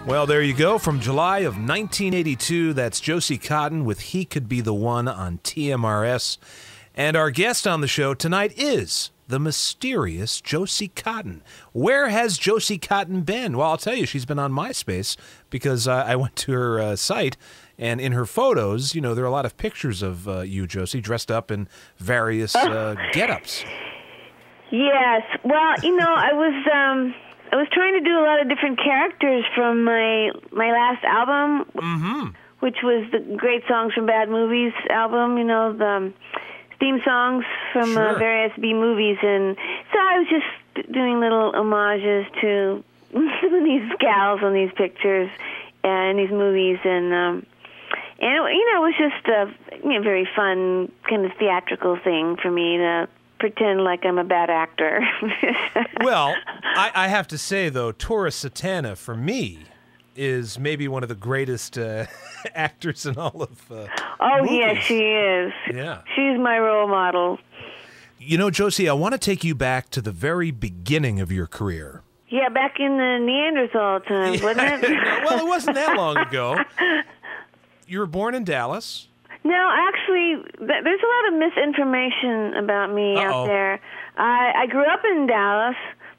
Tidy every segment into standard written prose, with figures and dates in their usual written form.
Well, there you go. From July of 1982, that's Josie Cotton with He Could Be the One on TMRS. And our guest on the show tonight is the mysterious Josie Cotton. Where has Josie Cotton been? Well, I'll tell you, she's been on MySpace because I went to her site, and in her photos, you know, there are a lot of pictures of you, Josie, dressed up in various get-ups. Yes. Well, you know, I was trying to do a lot of different characters from my last album, which was the Great Songs from Bad Movies album, you know, the theme songs from various B movies. And so I was just doing little homages to these gals on these pictures and these movies. And you know, it was just a very fun kind of theatrical thing for me to pretend like I'm a bad actor. Well, I have to say, though, Tora Satana, for me, is maybe one of the greatest actors in all of movies. Yes, she is. Yeah. She's my role model. You know, Josie, I want to take you back to the very beginning of your career. Yeah, back in the Neanderthal times, wasn't it? Well, it wasn't that long ago. You were born in Dallas. No, actually, there's a lot of misinformation about me out there. I grew up in Dallas,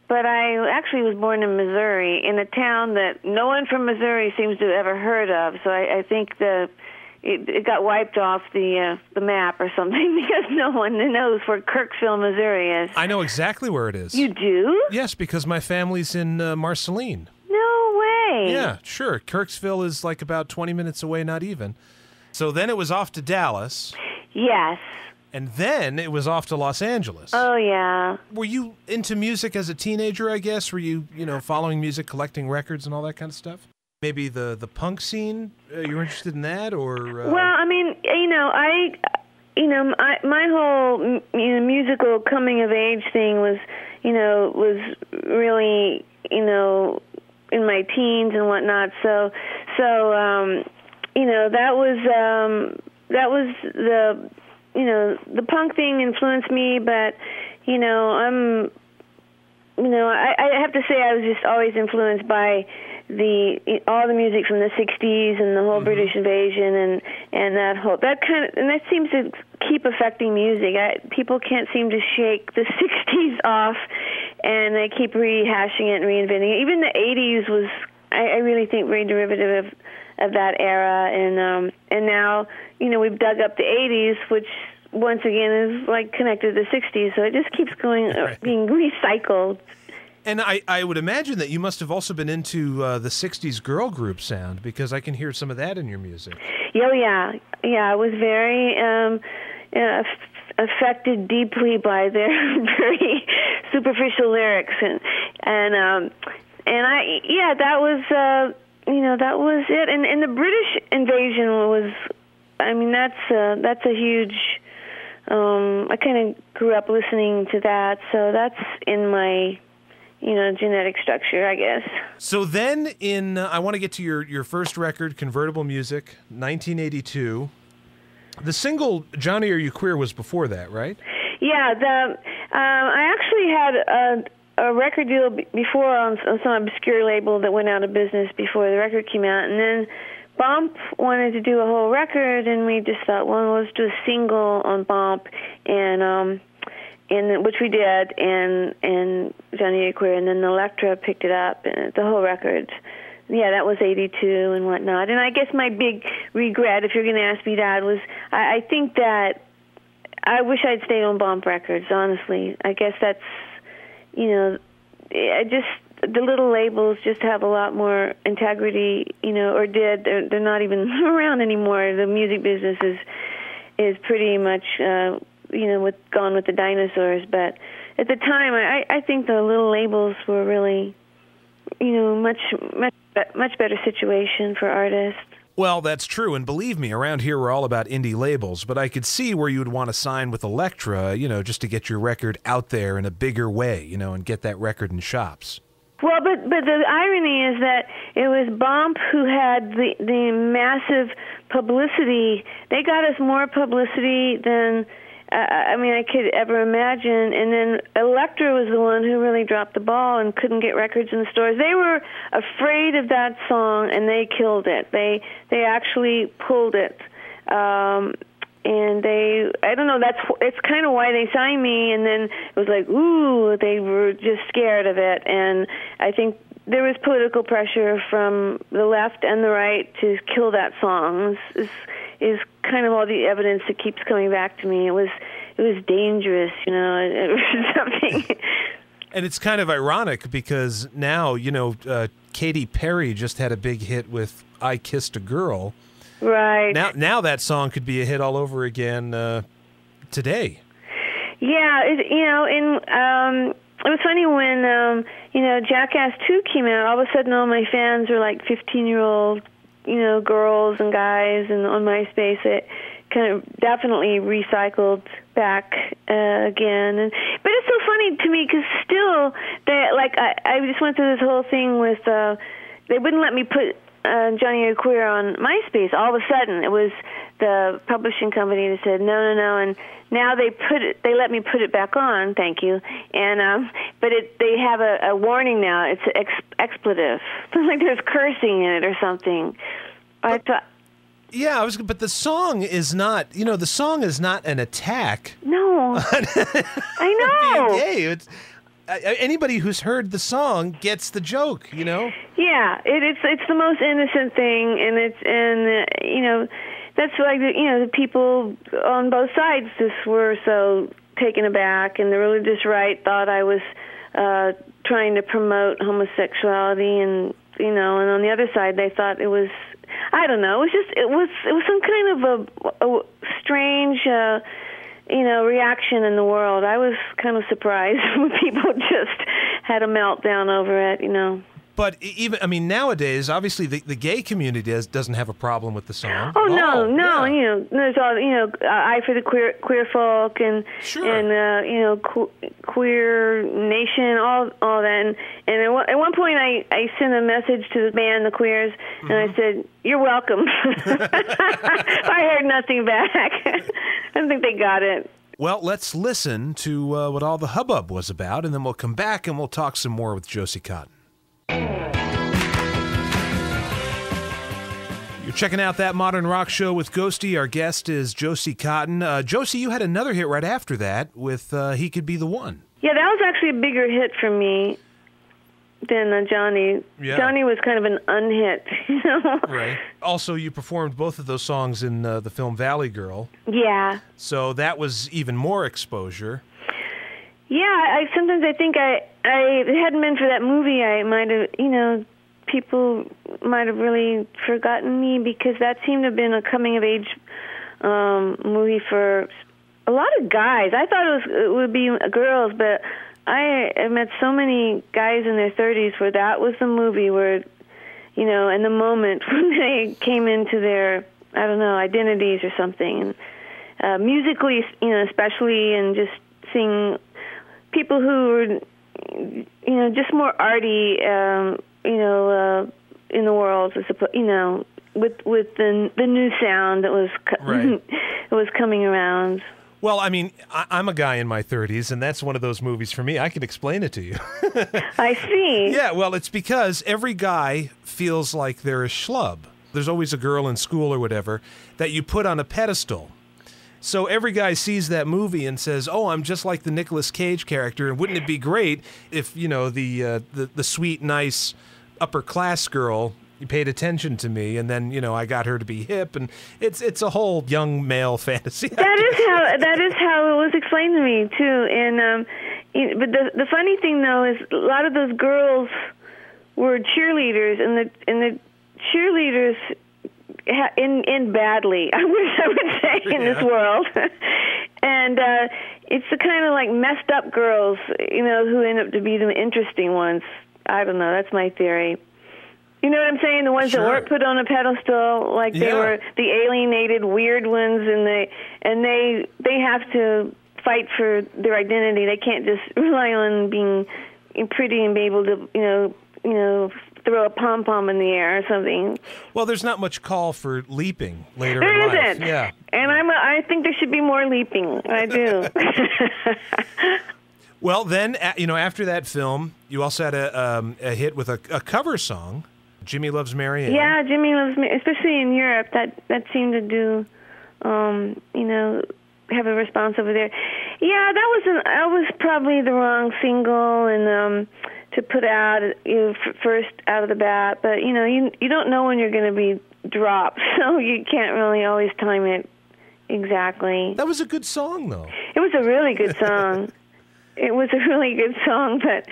but I actually was born in Missouri, in a town that no one from Missouri seems to have ever heard of. So I think it got wiped off the map or something because no one knows where Kirksville, Missouri is. I know exactly where it is. You do? Yes, because my family's in Marceline. No way. Yeah, sure. Kirksville is like about 20 minutes away, not even. So then it was off to Dallas. Yes. And then it was off to Los Angeles. Oh, yeah. Were you into music as a teenager, I guess? Were you, following music, collecting records and all that kind of stuff? Maybe the punk scene? You were interested in that, or? Well, I mean, my whole musical coming of age thing was really, in my teens and whatnot. So that was the punk thing influenced me, but I have to say I was just always influenced by all the music from the '60s and the whole British invasion and that seems to keep affecting music. People can't seem to shake the '60s off, and they keep rehashing it and reinventing it. Even the '80s was, I really think, very derivative of that era, and now we've dug up the '80s, which once again is like connected to the '60s, so it just keeps going, being recycled. And I would imagine that you must have also been into the '60s girl group sound, because I can hear some of that in your music. Oh yeah, I was very affected deeply by their very superficial lyrics, and that was it. And the British invasion was, I mean, that's a huge. I kind of grew up listening to that, so that's in my genetic structure, I guess. So then I want to get to your first record, Convertible Music, 1982. The single Johnny Are You Queer was before that, right? Yeah, I actually had a record deal before on some obscure label that went out of business before the record came out, and then Bump wanted to do a whole record, and we just thought, well, let's do a single on Bump, and which we did, and Johnny Are You Queer, and then Elektra picked it up, and the whole record. Yeah, that was '82 and whatnot. And I guess my big regret, if you're going to ask me that, was I think that I wish I'd stayed on Bump Records, honestly. I guess that's, the little labels just have a lot more integrity, or did. They're not even around anymore. The music business is pretty much, gone with the dinosaurs. But at the time, I think the little labels were really, much better situation for artists. Well, that's true, and believe me, around here we're all about indie labels, but I could see where you would want to sign with Elektra, just to get your record out there in a bigger way, and get that record in shops. Well, but the irony is that it was Bump who had the massive publicity. They got us more publicity than I mean, I could ever imagine. And then Elektra was the one who really dropped the ball and couldn't get records in the stores. They were afraid of that song, and they killed it. They actually pulled it. And I don't know, it's kind of why they signed me, and then it was like, ooh, they were just scared of it. And I think there was political pressure from the left and the right to kill that song. Is kind of all the evidence that keeps coming back to me. It was dangerous, you know, it was something. And it's kind of ironic because now, you know, Katy Perry just had a big hit with I Kissed a Girl. Right. Now that song could be a hit all over again today. Yeah, it was funny when Jackass 2 came out. All of a sudden, all my fans were like 15-year-old, girls and guys, and on MySpace it kind of definitely recycled back again. But it's so funny to me because still, I just went through this whole thing with they wouldn't let me put Johnny A. Queer on MySpace. All of a sudden, it was the publishing company that said no, and now they let me put it back on. Thank you. And but they have a warning now. It's expletive. Like there's cursing in it or something. I thought. Yeah, but the song is not. The song is not an attack. No, I know. Being gay. Anybody who's heard the song gets the joke, Yeah, it's the most innocent thing, and that's why the people on both sides just were so taken aback, and the religious right thought I was trying to promote homosexuality, and and on the other side they thought it was, I don't know, it was some kind of a strange. Reaction in the world. I was kind of surprised when people just had a meltdown over it, But even, nowadays, obviously the gay community doesn't have a problem with the song. Oh, no. Yeah. There's all, I for the queer folk and, sure. and queer nation, all that. And at one point I sent a message to the band, the Queers, and I said, "You're welcome." I heard nothing back. I don't think they got it. Well, let's listen to what all the hubbub was about, and then we'll come back and we'll talk some more with Josie Cotton. You're checking out That Modern Rock Show with Ghosty. Our guest is Josie Cotton. Josie, you had another hit right after that with He Could Be the One. Yeah, that was actually a bigger hit for me than Johnny. Yeah. Johnny was kind of an unhit, Right. Also, you performed both of those songs in the film Valley Girl. Yeah. So that was even more exposure. Yeah, sometimes I think if it hadn't been for that movie, I might have, people might have really forgotten me, because that seemed to have been a coming-of-age movie for a lot of guys. I thought it would be girls, but I met so many guys in their 30s where that was the movie where, and the moment when they came into their, I don't know, identities or something. And musically, especially, and just seeing people who were, just more arty, in the world, with the new sound that was right. that was coming around. Well, I'm a guy in my 30s, and that's one of those movies for me. I can explain it to you. I see. Yeah, well, it's because every guy feels like they're a schlub. There's always a girl in school or whatever that you put on a pedestal. So every guy sees that movie and says, "Oh, I'm just like the Nicolas Cage character, and wouldn't it be great if, the sweet, nice, upper-class girl paid attention to me, and then I got her to be hip," and it's a whole young male fantasy. That is how it was explained to me too. And but the funny thing though is a lot of those girls were cheerleaders, and the cheerleaders end badly. I would say in this world, and it's the kind of like messed up girls, who end up to be the interesting ones. I don't know. That's my theory. You know what I'm saying? The ones Sure. that weren't put on a pedestal, like they were the alienated, weird ones, and they have to fight for their identity. They can't just rely on being pretty and be able to, throw a pom-pom in the air or something. Well, there's not much call for leaping later in There life. isn't. Yeah. And I think there should be more leaping. I do. Well, then, after that film, you also had a hit with a cover song, Jimmy Loves Mary Ann. Yeah, Jimmy Loves Mary, especially in Europe. That seemed to do, have a response over there. Yeah, that was probably the wrong single and to put out first out of the bat. But you don't know when you're going to be dropped, so you can't really always time it exactly. That was a good song, though. It was a really good song. It was a really good song, but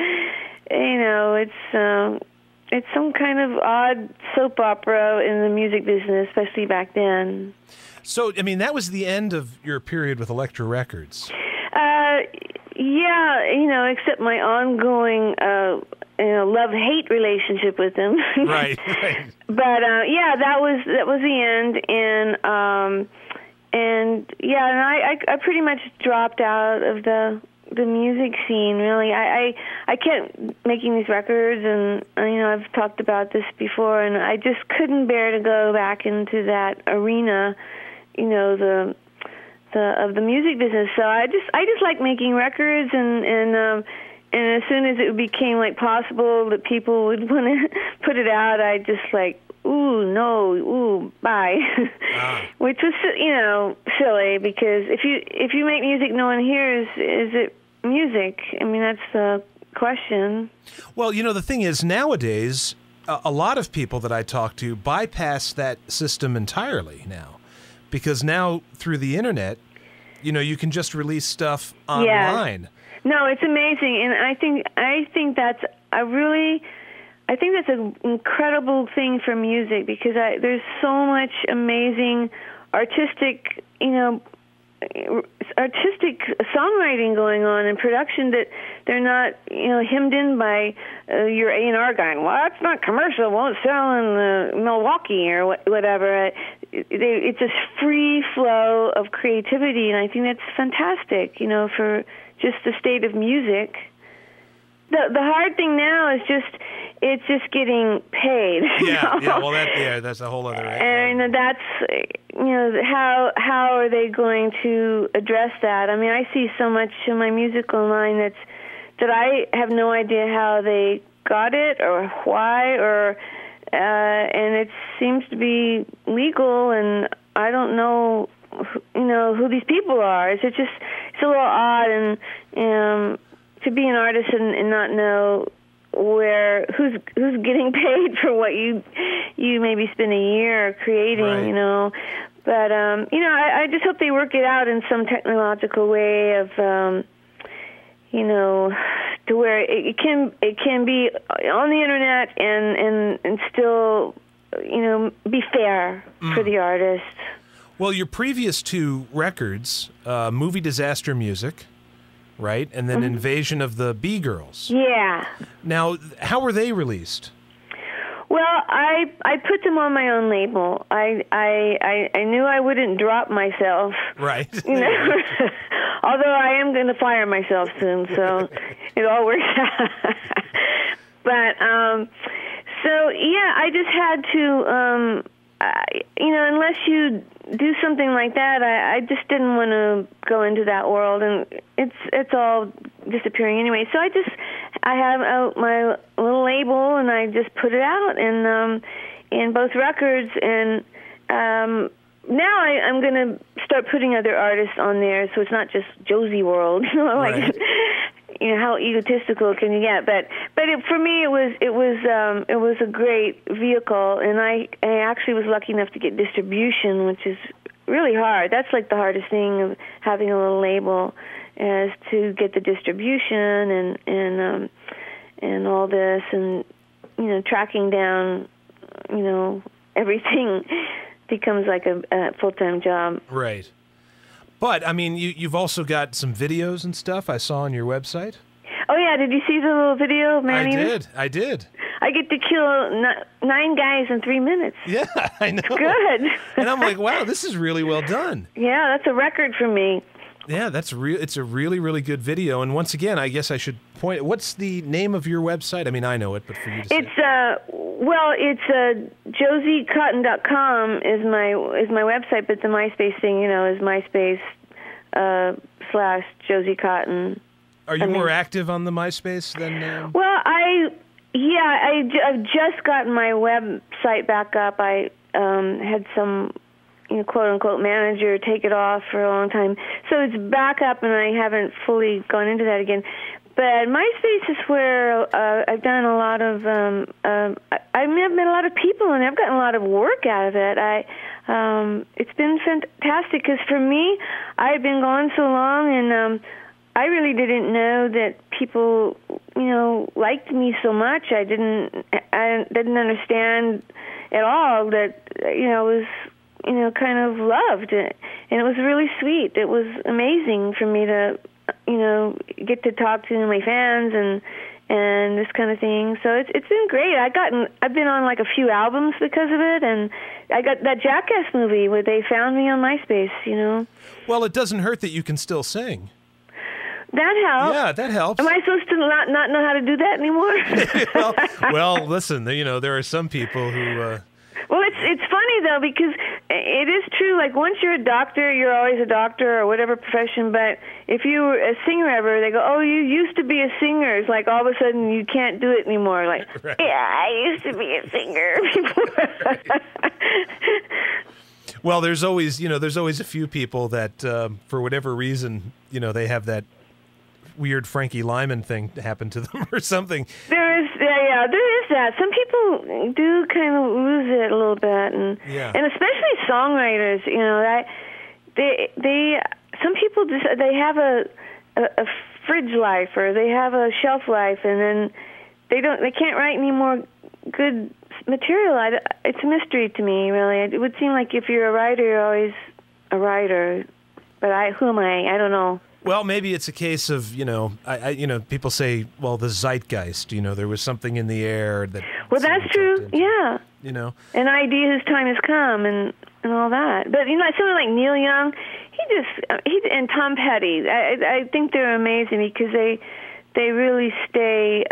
it's some kind of odd soap opera in the music business, especially back then. So, that was the end of your period with Elektra Records. Yeah, except my ongoing love-hate relationship with them. Right. But that was the end, and I pretty much dropped out of the music scene. Really, I kept making these records, and I've talked about this before, and I just couldn't bear to go back into that arena, of the music business. So I just like making records, and as soon as it became like possible that people would want to put it out, I just like, ooh, no, ooh, bye. Which was silly, because if you make music no one hears, is it music? That's the question. Well, the thing is, nowadays, a lot of people that I talk to bypass that system entirely now. Because now, through the internet, you can just release stuff online. Yeah. No, it's amazing, and I think that's an incredible thing for music, because there's so much amazing artistic songwriting going on and production that they're not hemmed in by your A&R guy. Well, it's not commercial, won't sell in Milwaukee or whatever. It's just free flow of creativity, and I think that's fantastic, for just the state of music. The hard thing now is it's just getting paid. Yeah. That's a whole other. And that's how are they going to address that? I see so much in my music online that I have no idea how they got it or why, or and it seems to be legal, and I don't know who these people are. It's a little odd, and to be an artist and not know who's getting paid for what you maybe spend a year creating, right. But I just hope they work it out in some technological way of to where it can be on the internet and still be fair for the artist. Well, your previous two records, Movie Disaster Music, right? And then Invasion of the B-Girls. Yeah. Now, how were they released? Well, I put them on my own label. I knew I wouldn't drop myself. Right. Although I am going to fire myself soon, so it all works out. But I just had to unless you do something like that, I just didn't want to go into that world, and it's all disappearing anyway. So I have my little label, and I just put it out in both records, and now I'm going to start putting other artists on there, so it's not just Josie World, Right. How egotistical can you get? But for me, it was a great vehicle, and I actually was lucky enough to get distribution, which is really hard. That's like the hardest thing of having a little label, is to get the distribution and all this, and tracking down everything becomes like a full-time job. Right. But, you've also got some videos and stuff I saw on your website. Oh, yeah. Did you see the little video of Man-Eater? I did. I get to kill 9 guys in 3 minutes. Yeah, I know. Good. And I'm like, wow, this is really well done. Yeah, that's a record for me. Yeah, it's a really, really good video. And once again, I guess I should point, what's the name of your website? I know it, but for you to say. It's Well, it's JosieCotton.com is my website, but the MySpace thing, is MySpace / Josie Cotton. Are you more active on the MySpace than? Well, I've just gotten my website back up. I had some, quote unquote manager take it off for a long time, so it's back up, and I haven't fully gone into that again. But MySpace is where I've done a lot of. I've met a lot of people, and I've gotten a lot of work out of it. It's been fantastic because for me, I had been gone so long, and I really didn't know that people, liked me so much. I didn't understand at all that, was, kind of loved, and it was really sweet. It was amazing for me to, get to talk to my fans and this kind of thing. So it's been great. I've been on like a few albums because of it, and I got that Jackass movie where they found me on MySpace. Well, it doesn't hurt that you can still sing. That helps. Yeah, that helps. Am I supposed to not know how to do that anymore? well, listen, there are some people who... Well, it's funny, though, because it is true. Like, once you're a doctor, you're always a doctor or whatever profession, but if you were a singer ever, they go, oh, you used to be a singer. It's like all of a sudden you can't do it anymore. Like, right. Yeah, I used to be a singer before. Well, there's always a few people that, for whatever reason, they have that weird Frankie Lyman thing happen to them or something. There is that. Some people do kind of lose it a little bit, and especially songwriters. Some people just they have a fridge life, or they have a shelf life, and then they can't write any more good material. It's a mystery to me, really. It would seem like if you're a writer, you're always a writer. But who am I? I don't know. Well, maybe it's a case of, people say, well, the zeitgeist, there was something in the air that... Well, that's true, yeah. An idea, his time has come, and all that. But, someone like Neil Young, and Tom Petty, I think they're amazing because they really stay...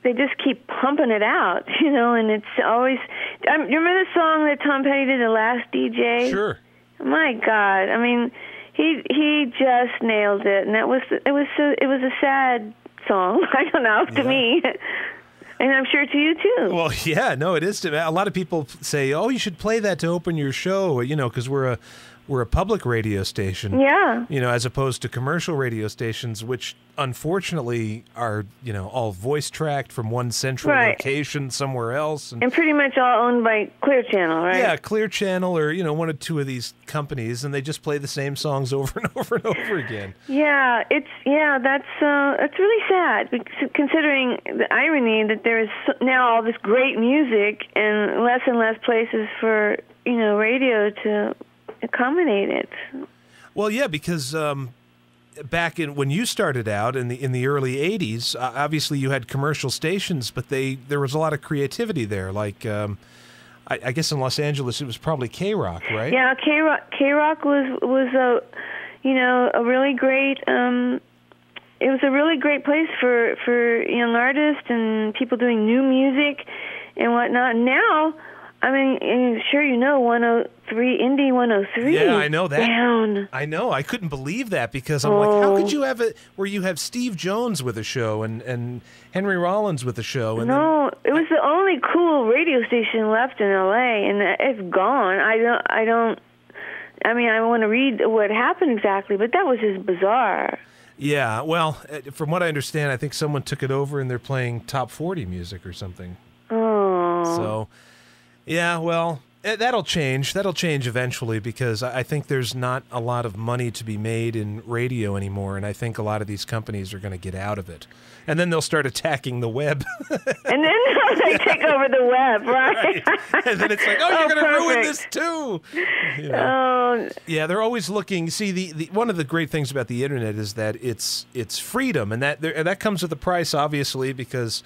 they just keep pumping it out, and it's always... you remember the song that Tom Petty did, The Last DJ? Sure. My God, I mean... He just nailed it, and it was a sad song. I don't know, to me, and I'm sure to you too. Well, yeah, no, it is. A lot of people say, "Oh, you should play that to open your show," because we're a public radio station. Yeah. As opposed to commercial radio stations, which unfortunately are, all voice tracked from one central location somewhere else. And pretty much all owned by Clear Channel, right? Yeah, Clear Channel or, one or two of these companies, and they just play the same songs over and over and over again. Yeah, that's really sad, considering the irony that there is now all this great music and less places for, radio to accommodate it. Well, yeah, because back when you started out in the early '80s, obviously you had commercial stations, but there was a lot of creativity there. Like I guess in Los Angeles, it was probably K-Rock, right? Yeah, K-Rock was a really great. It was a really great place for young artists and people doing new music and whatnot. Now, I mean, sure 103, Indie 103. Yeah, I know that. Down. I know. I couldn't believe that because I'm like, how could you have it where you have Steve Jones with a show and Henry Rollins with a show? And it was the only cool radio station left in L.A., and it's gone. I want to read what happened exactly, but that was just bizarre. Yeah, well, from what I understand, I think someone took it over and they're playing top 40 music or something. Oh. So... yeah, well, that'll change. That'll change eventually because I think there's not a lot of money to be made in radio anymore, and I think a lot of these companies are going to get out of it. And then they'll start attacking the web. And then they take over the web, right? And then it's like, you're going to ruin this too. Yeah, they're always looking. See, the one of the great things about the internet is that it's freedom, and that comes with a price, obviously, because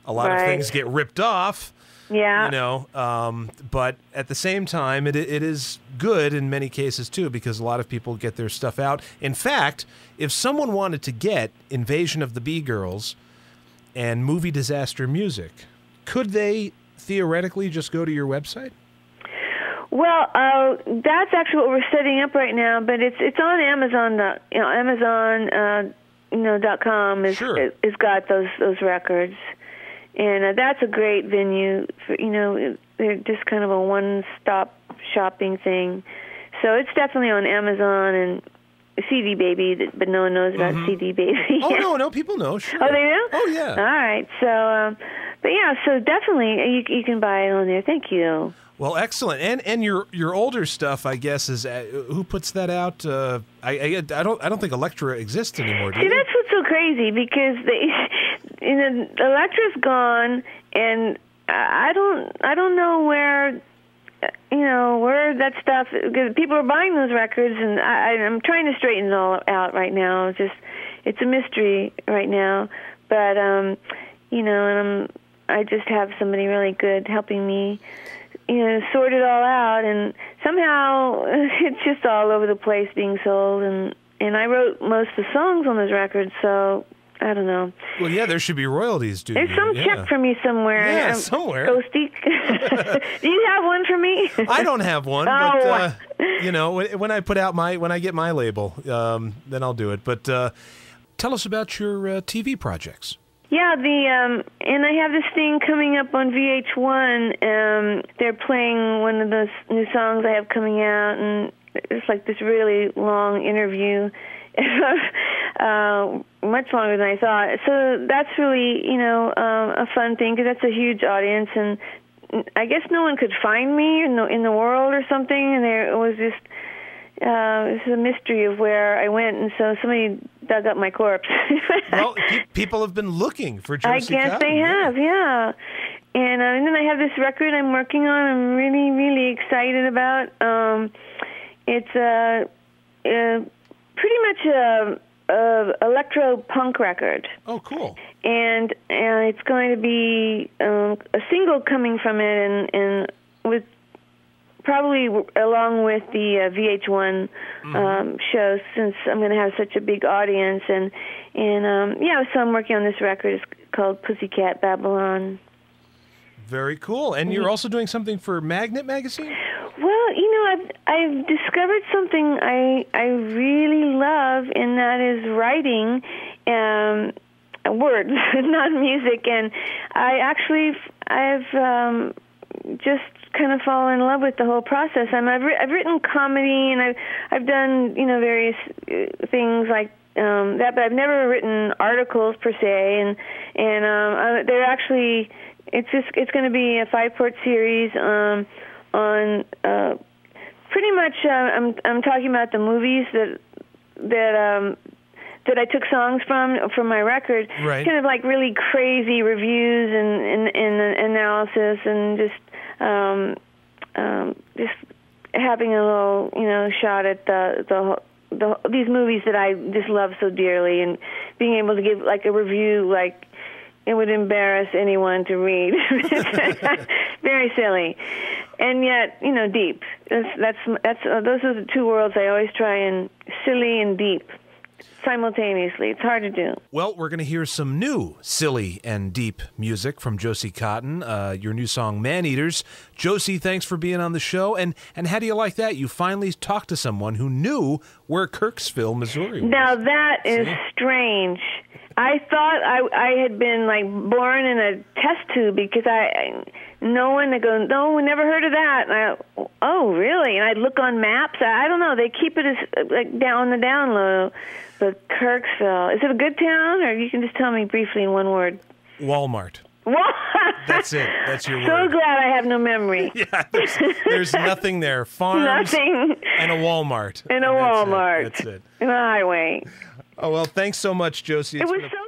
a lot of things get ripped off. Yeah. But at the same time, it is good in many cases, too, because a lot of people get their stuff out. In fact, if someone wanted to get Invasion of the Bee Girls and movie disaster music, could they theoretically just go to your website? Well, that's actually what we're setting up right now, but it's on Amazon. Amazon.com is got those records, and that's a great venue for, they're just kind of a one-stop shopping thing. So it's definitely on Amazon and CD Baby, but no one knows about CD Baby. Oh no, people know. Sure. Oh, they know? Oh yeah. All right. So, but yeah, so definitely you can buy it on there. Thank you. Well, excellent. And your older stuff, I guess, is who puts that out? I don't think Elektra exists anymore. See, that's what's so crazy, because Elektra's gone, and I don't know where where that stuff. Because people are buying those records, and I'm trying to straighten it all out right now. It's a mystery right now, but and I just have somebody really good helping me, sort it all out, and somehow it's just all over the place being sold, and I wrote most of the songs on those records, so I don't know. Well, yeah, there should be royalties, dude. There's some check for me somewhere. Yeah, somewhere. Ghosty. Do you have one for me? I don't have one, but when I put out when I get my label, then I'll do it. But tell us about your TV projects. Yeah, and I have this thing coming up on VH1. They're playing one of those new songs I have coming out, and it's like this really long interview, much longer than I thought. So that's really, a fun thing, because that's a huge audience, and I guess no one could find me in the world or something, and it was just. It's a mystery of where I went, and so somebody dug up my corpse. Well, people have been looking for Josie Cotton. I guess they have, yeah. And then I have this record I'm working on. I'm really, really excited about. It's pretty much a electro punk record. Oh, cool! And it's going to be a single coming from it, and with. Probably along with the VH1 show, since I'm going to have such a big audience, and so I'm working on this record. It's called Pussycat Babylon. Very cool. And you're also doing something for Magnet Magazine? Well, I've discovered something I really love, and that is writing words, not music. And I've just kind of fallen in love with the whole process. I've written comedy, and I've done various things like that, but I've never written articles per se. And they're actually it's going to be a 5-part series on pretty much. I'm talking about the movies that I took songs from my record. Right. Kind of like really crazy reviews and analysis, and just having a little, shot at these movies that I just love so dearly, and being able to give like a review like it would embarrass anyone to read. Very silly, and yet deep. Those are the two worlds I always try, and silly and deep. Simultaneously. It's hard to do. Well, we're going to hear some new silly and deep music from Josie Cotton, your new song, Man-Eaters. Josie, thanks for being on the show. And how do you like that? You finally talked to someone who knew where Kirksville, Missouri was. Now, that is strange. I thought I had been, born in a test tube, because no one would go, no, we never heard of that. And oh, really? And I'd look on maps. I don't know. They keep it as, down the down low. But Kirksville, is it a good town, or you can just tell me briefly in one word? Walmart. That's it. That's your word. So glad I have no memory. Yeah, there's nothing there. Farms. Nothing. And a Walmart. And a Walmart. That's it. And a highway. Oh, well, thanks so much, Josie. It was so